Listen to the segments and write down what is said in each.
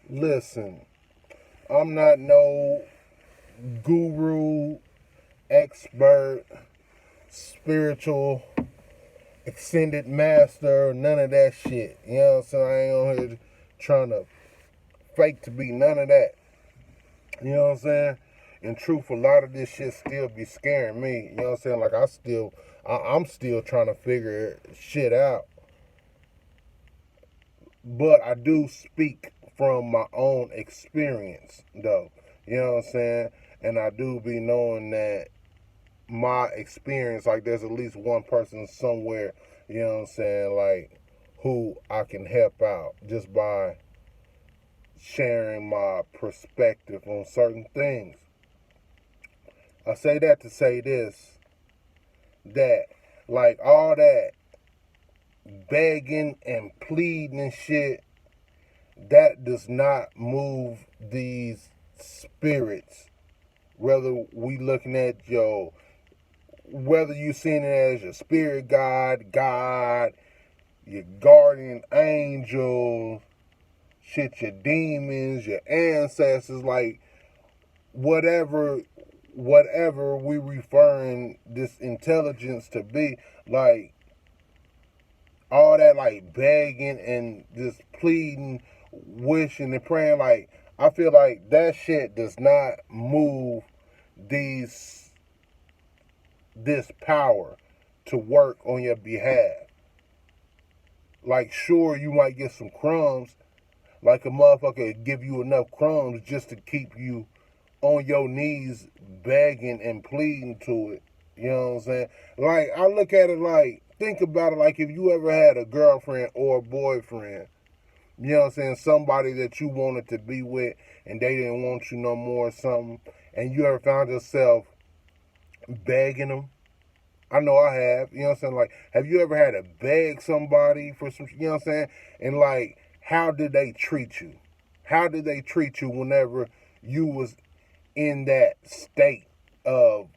Listen, I'm not no guru, expert, spiritual, extended master, none of that shit. You know what I'm saying? I ain't on here trying to fake to be none of that. You know what I'm saying? In truth, a lot of this shit still be scaring me. You know what I'm saying? Like I'm still trying to figure shit out. But I do speak from my own experience, though. You know what I'm saying? And I do be knowing that my experience, like there's at least one person somewhere, you know what I'm saying, like who I can help out just by sharing my perspective on certain things. I say that to say this, that like all that begging and pleading and shit, that does not move these spirits. Whether we looking at your, whether you seeing it as your spirit God, your guardian angels, shit, your demons, your ancestors, like whatever we referring this intelligence to be, like all that like begging and just pleading, wishing and praying, like I feel like that shit does not move these this power to work on your behalf. Like sure you might get some crumbs, like a motherfucker give you enough crumbs just to keep you on your knees begging and pleading to it. You know what I'm saying? Like I look at it like, think about it like if you ever had a girlfriend or a boyfriend, you know what I'm saying, somebody that you wanted to be with and they didn't want you no more or something, and you ever found yourself begging them. I know I have, you know what I'm saying? Like, have you ever had to beg somebody for some, you know what I'm saying? And like, how did they treat you? How did they treat you whenever you was in that state of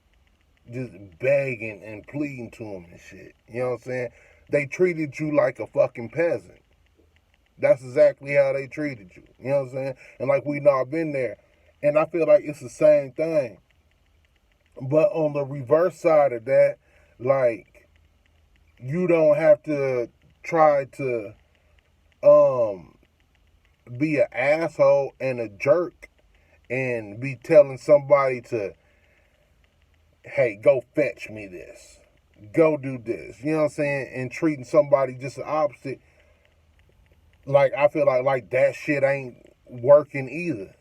just begging and pleading to them and shit? You know what I'm saying? They treated you like a fucking peasant. That's exactly how they treated you. You know what I'm saying? And like we all been there. And I feel like it's the same thing. But on the reverse side of that, like you don't have to try to um be an asshole and a jerk and be telling somebody to, hey, go fetch me this, go do this, you know what I'm saying, and treating somebody just the opposite. Like I feel like that shit ain't working either.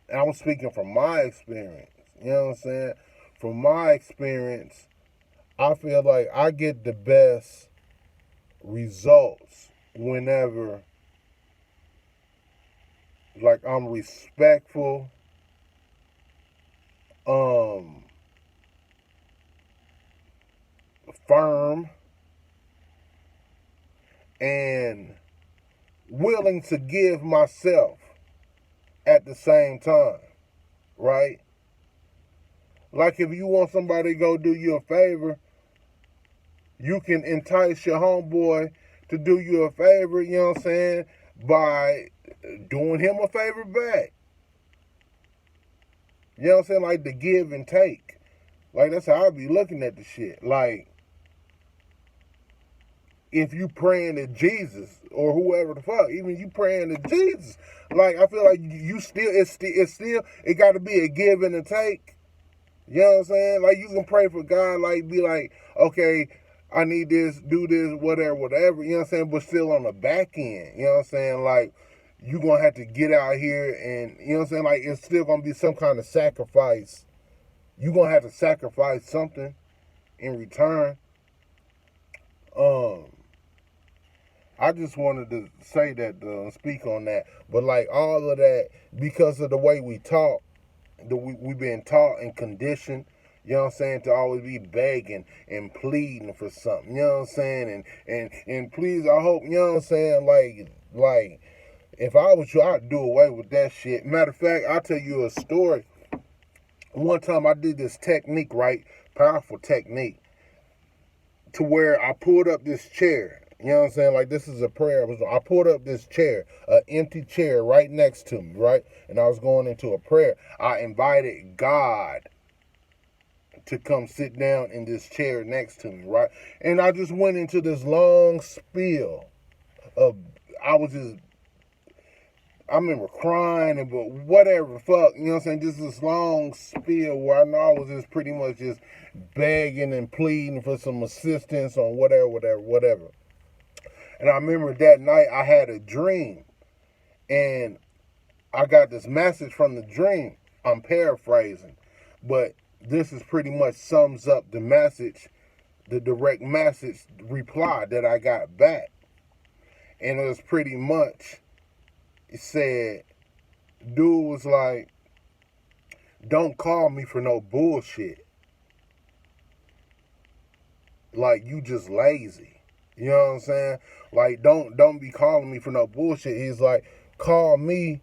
And I'm speaking from my experience. You know what I'm saying? From my experience, I feel like I get the best results whenever like I'm respectful, um, firm, and willing to give myself at the same time, right? Like if you want somebody to go do you a favor, you can entice your homeboy to do you a favor, you know what I'm saying, by doing him a favor back. You know what I'm saying? Like the give and take. Like that's how I be looking at the shit. Like if you praying to Jesus or whoever the fuck, even you praying to Jesus, like I feel like you still it got to be a give and a take. You know what I'm saying? Like you can pray for God, like be like, okay, I need this, do this, whatever. You know what I'm saying? But still on the back end, you know what I'm saying? Like you gonna have to get out here and you know what I'm saying? Like it's still gonna be some kind of sacrifice. You gonna have to sacrifice something in return. Um, I just wanted to say that, speak on that. But like all of that, because of the way we talk, we've been taught and conditioned, you know what I'm saying, to always be begging and pleading for something, you know what I'm saying, and please, I hope, you know what I'm saying, like if I was you, I'd do away with that shit. Matter of fact, I'll tell you a story. One time I did this technique, right, powerful technique, to where I pulled up this chair. You know what I'm saying? Like, this is a prayer. I pulled up this chair, an empty chair right next to me, right? And I was going into a prayer. I invited God to come sit down in this chair next to me, right? And I just went into this long spiel of, I remember crying and but whatever, fuck, you know what I'm saying? Just this long spiel where I know I was just pretty much just begging and pleading for some assistance on whatever. And I remember that night I had a dream, and I got this message from the dream. I'm paraphrasing, but this is pretty much sums up the message, the direct message reply that I got back. And it was pretty much, it said, dude was like, don't call me for no bullshit. Like, you just lazy. You know what I'm saying? Like, don't be calling me for no bullshit. He's like, call me.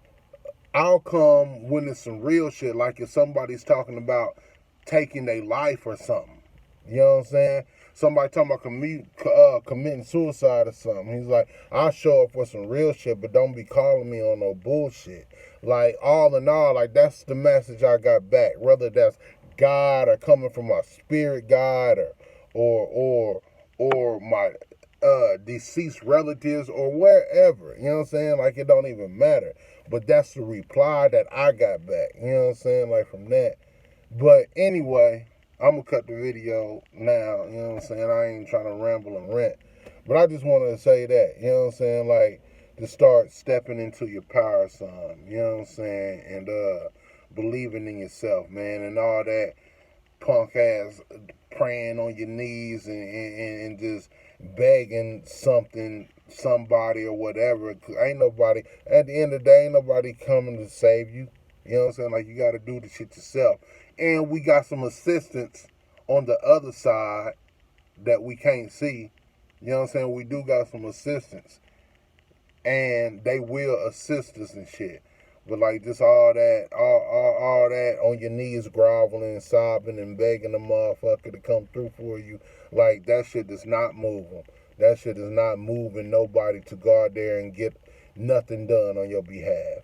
I'll come when it's some real shit. Like if somebody's talking about taking their life or something. You know what I'm saying? Somebody talking about committing suicide or something. He's like, I'll show up for some real shit, but don't be calling me on no bullshit. Like, all in all, like, that's the message I got back. Whether that's God or coming from my spirit guide or my deceased relatives or wherever. You know what I'm saying? Like, it don't even matter. But that's the reply that I got back. You know what I'm saying? Like, from that. But anyway, I'm going to cut the video now. You know what I'm saying? I ain't trying to ramble and rant. But I just wanted to say that. You know what I'm saying? Like, to start stepping into your power, son. You know what I'm saying? And believing in yourself, man. And all that punk ass praying on your knees and just begging somebody or whatever. Ain't nobody, at the end of the day, ain't nobody coming to save you. You know what I'm saying? Like, you got to do the shit yourself. And we got some assistance on the other side that we can't see. You know what I'm saying? We do got some assistance. And they will assist us and shit. But like just all that on your knees groveling and sobbing and begging the motherfucker to come through for you, like that shit does not move them. That shit is not moving nobody to go out there and get nothing done on your behalf.